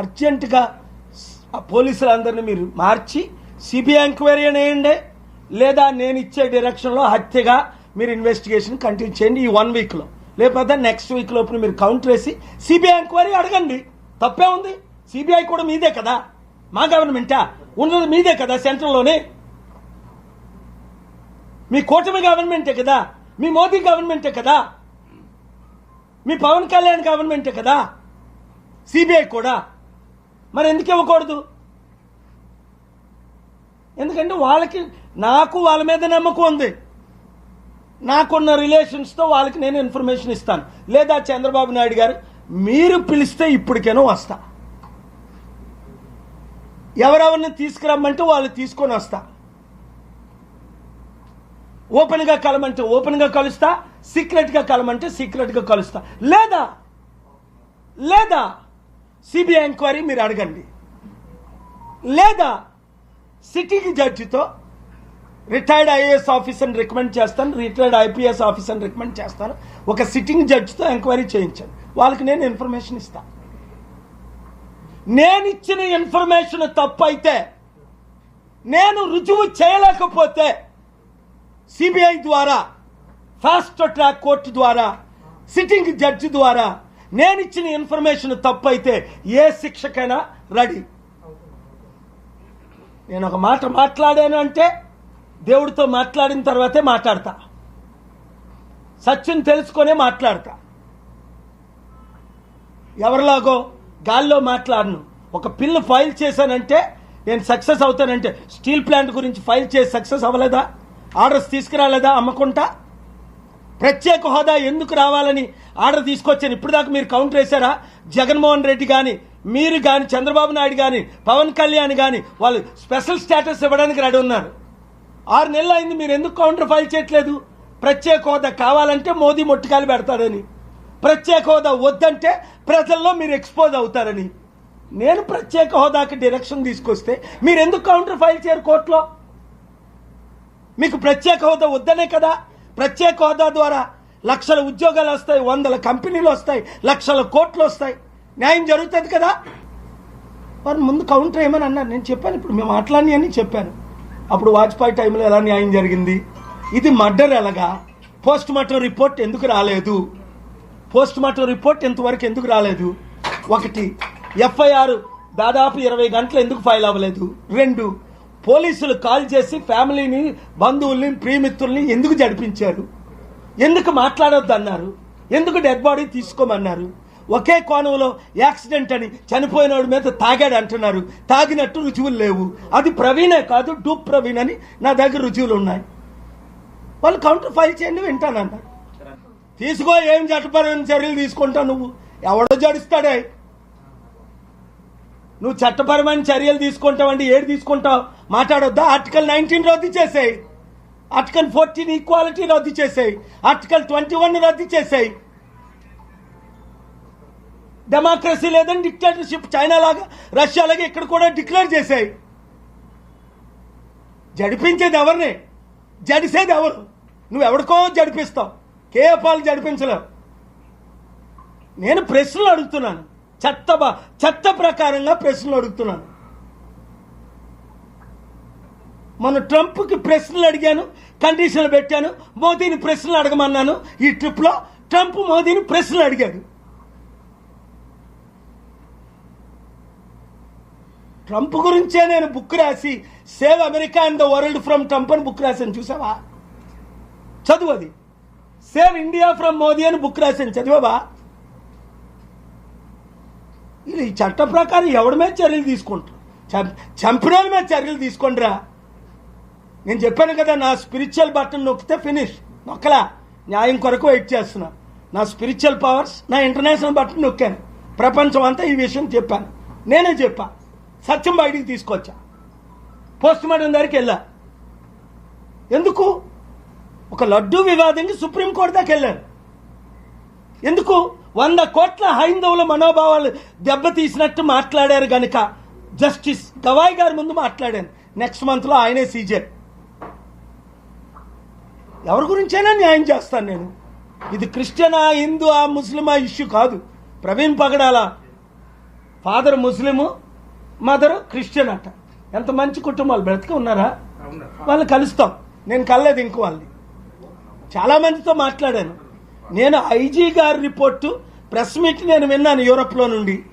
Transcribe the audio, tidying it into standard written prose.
అర్జెంటుగా పోలీసులందరినీ మీరు మార్చి CBI enquiry అనేయండి, లేదా నేను ఇచ్చే డైరెక్షన్లో హత్యగా మీరు ఇన్వెస్టిగేషన్ కంటిన్యూ చేయండి ఈ 1 వీక్లో. లేకపోతే నెక్స్ట్ వీక్ లోపల మీరు కౌంటర్ వేసి సిబిఐ ఎంక్వైరీ అడగండి. తప్పే ఉంది? సిబిఐ కూడా మీదే కదా, మా గవర్నమెంటా ఉన్నది మీదే కదా, సెంట్రల్లోనే మీ కూటమి గవర్నమెంటే కదా, మీ మోదీ గవర్నమెంటే కదా, మీ పవన్ కళ్యాణ్ గవర్నమెంటే కదా సిబిఐ కూడా. మరి ఎందుకు ఇవ్వకూడదు? ఎందుకంటే వాళ్ళకి నాకు వాళ్ళ మీద నమ్మకం ఉంది. నాకున్న రిలేషన్స్తో వాళ్ళకి నేను ఇన్ఫర్మేషన్ ఇస్తాను. లేదా చంద్రబాబు నాయుడు గారు మీరు పిలిస్తే ఇప్పటికేనో వస్తా, ఎవరెవరిని తీసుకురమ్మంటే వాళ్ళు తీసుకొని వస్తా, ఓపెన్గా కలమంటే ఓపెన్గా కలుస్తా, సీక్రెట్గా కలమంటే సీక్రెట్గా కలుస్తా. లేదా సిబిఐ ఎంక్వైరీ మీరు అడగండి, లేదా సిట్టింగ్ జడ్జితో రిటైర్డ్ ఐఏఎస్ ఆఫీసర్ని రికమెండ్ చేస్తాను, రిటైర్డ్ ఐపీఎస్ ఆఫీసర్ని రికమెండ్ చేస్తాను, ఒక సిట్టింగ్ జడ్జితో ఎంక్వైరీ చేయించాను. వాళ్ళకి నేను ఇన్ఫర్మేషన్ ఇస్తాను. నేను ఇచ్చిన ఇన్ఫర్మేషన్ తప్పు అయితే, నేను రుజువు చేయలేకపోతే సిబిఐ ద్వారా, ఫాస్ట్ ట్రాక్ కోర్టు ద్వారా, సిట్టింగ్ జడ్జి ద్వారా నేను ఇచ్చిన ఇన్ఫర్మేషన్ తప్పు అయితే ఏ శిక్షకైనా రెడీ. నేను ఒక మాట మాట్లాడాను అంటే దేవుడితో మాట్లాడిన తర్వాతే మాట్లాడతా, సత్యం తెలుసుకొనే మాట్లాడతా. ఎవరిలాగో గాల్లో మాట్లాడను. ఒక బిల్లు ఫైల్ చేశానంటే నేను సక్సెస్ అవుతానంటే, స్టీల్ ప్లాంట్ గురించి ఫైల్ చేసి సక్సెస్ అవ్వలేదా? ఆర్డర్స్ తీసుకురాలేదా? అమ్మకుంటా ప్రత్యేక హోదా ఎందుకు రావాలని ఆర్డర్ తీసుకొచ్చాను. ఇప్పుడు దాకా మీరు కౌంటర్ వేశారా? జగన్మోహన్ రెడ్డి కానీ, మీరు కానీ, చంద్రబాబు నాయుడు కానీ, పవన్ కళ్యాణ్ కానీ వాళ్ళు స్పెషల్ స్టేటస్ ఇవ్వడానికి రెడీ ఉన్నారు. 6 నెలలు అయింది, మీరు ఎందుకు కౌంటర్ ఫైల్ చేయట్లేదు? ప్రత్యేక హోదా కావాలంటే మోదీ మొట్టికాయలు పెడతాడని, ప్రత్యేక హోదా వద్దంటే ప్రజల్లో మీరు ఎక్స్పోజ్ అవుతారని. నేను ప్రత్యేక హోదాకి డైరెక్షన్ తీసుకొస్తే మీరు ఎందుకు కౌంటర్ ఫైల్ చేయరు కోర్టులో? మీకు ప్రత్యేక హోదా వద్దనే కదా. ప్రత్యేక హోదా ద్వారా లక్షల ఉద్యోగాలు వస్తాయి, 100 కంపెనీలు వస్తాయి, లక్షల కోట్లు వస్తాయి, న్యాయం జరుగుతుంది కదా. వారు ముందు కౌంటర్ ఏమని అన్నారు, నేను చెప్పాను. ఇప్పుడు మేము మాట్లాడి అని చెప్పాను. అప్పుడు వాజ్పేయి టైంలో ఎలా న్యాయం జరిగింది, ఇది మర్డర్ ఎలాగా, పోస్ట్ మార్టం రిపోర్ట్ ఎందుకు రాలేదు, పోస్ట్ మార్టం రిపోర్ట్ ఇంతవరకు ఎందుకు రాలేదు, 1 ఎఫ్ఐఆర్ దాదాపు 20 గంటలు ఎందుకు ఫైల్ అవ్వలేదు, 2 పోలీసులు కాల్ చేసి ఫ్యామిలీని, బంధువుల్ని, ప్రియమిత్రుల్ని ఎందుకు జడిపించారు, ఎందుకు మాట్లాడొద్దు అన్నారు, ఎందుకు డెడ్ బాడీ తీసుకోమన్నారు, ఒకే కోణంలో యాక్సిడెంట్ అని చనిపోయినోడి మీద తాగాడు అంటున్నారు, తాగినట్టు రుజువులు లేవు, అది ప్రవీణే కాదు డూప్ ప్రవీణ్ అని నా దగ్గర రుజువులు ఉన్నాయి. వాళ్ళు కౌంటర్ ఫైల్ చేయండి వింటానన్నారు. తీసుకో, ఏం చట్టపరమైన చర్యలు తీసుకుంటావు నువ్వు? ఎవడో జడిస్తాడే. నువ్వు చట్టపరమైన చర్యలు తీసుకుంటావండి, ఏడు తీసుకుంటావు మాట్లాడొద్దా? ఆర్టికల్ 19 రద్దు చేసాయి, ఆర్టికల్ 14 ఈక్వాలిటీ రద్దు చేసాయి, ఆర్టికల్ 21 రద్దు చేసాయి. డెమోక్రసీ లేదని డిక్టేటర్షిప్ చైనా లాగా, రష్యా లాగా ఇక్కడ కూడా డిక్లేర్ చేశాయి. జడిపించేది ఎవరిని? జడిసేది ఎవరు? నువ్వు ఎవరికో జడిపిస్తావు, కేపాలు జడిపించలేవు. నేను ప్రశ్నలు అడుగుతున్నాను, చట్ట ప్రకారంగా ప్రశ్నలు అడుగుతున్నాను. మొన్న ట్రంప్కి ప్రశ్నలు అడిగాను, కండిషన్లు పెట్టాను, మోదీని ప్రశ్నలు అడగమన్నాను. ఈ ట్రిప్లో ట్రంప్ మోదీని ప్రశ్నలు అడిగాడు. ట్రంప్ గురించే నేను బుక్ రాసి save America and the world from Trump అని బుక్ రాశాను, చూసావా? చదువు. అది సేవ్ ఇండియా ఫ్రమ్ మోదీ అని బుక్ రాశాను, చదివావా? ఇది ఈ చట్ట ప్రకారం ఎవడి మీద చర్యలు తీసుకుంటారు? చంపిన వాళ్ళ మీద చర్యలు తీసుకుంటారా? నేను చెప్పాను కదా, నా స్పిరిచువల్ బటన్ నొక్కితే ఫినిష్. నొక్కలా, న్యాయం కొరకు వెయిట్ చేస్తున్నా. నా స్పిరిచువల్ పవర్స్, నా ఇంటర్నేషనల్ బటన్ నొక్కాను. ప్రపంచం అంతా ఈ విషయం చెప్పాను, నేనే చెప్పా. సత్యం బయటికి తీసుకొచ్చా. పోస్ట్ మార్టం దగ్గరికి వెళ్ళా. ఎందుకు? ఒక లడ్డూ వివాదంకి సుప్రీంకోర్టు దాకా వెళ్ళాను. ఎందుకు? 100 కోట్ల హైందవుల మనోభావాలు దెబ్బతీసినట్టు మాట్లాడారు గనుక జస్టిస్ గవాయ్ గారి ముందు మాట్లాడాను. నెక్స్ట్ మంత్లో ఆయనే సీజే. ఎవరి గురించైనా న్యాయం చేస్తాను నేను. ఇది క్రిస్టియనా, హిందూ, ముస్లిమా ఇష్యూ కాదు. ప్రవీణ్ పగడాల ఫాదర్ ముస్లిము, మదరు క్రిస్టియన్ అట. ఎంత మంచి కుటుంబాలు బ్రతికి ఉన్నారా? వాళ్ళని కలుస్తాం. నేను కలలేదు ఇంకో వాళ్ళని. చాలా మందితో మాట్లాడాను. నేను ఐజీ గారి రిపోర్టు ప్రెస్ మీట్ నేను విన్నాను యూరోప్లో నుండి.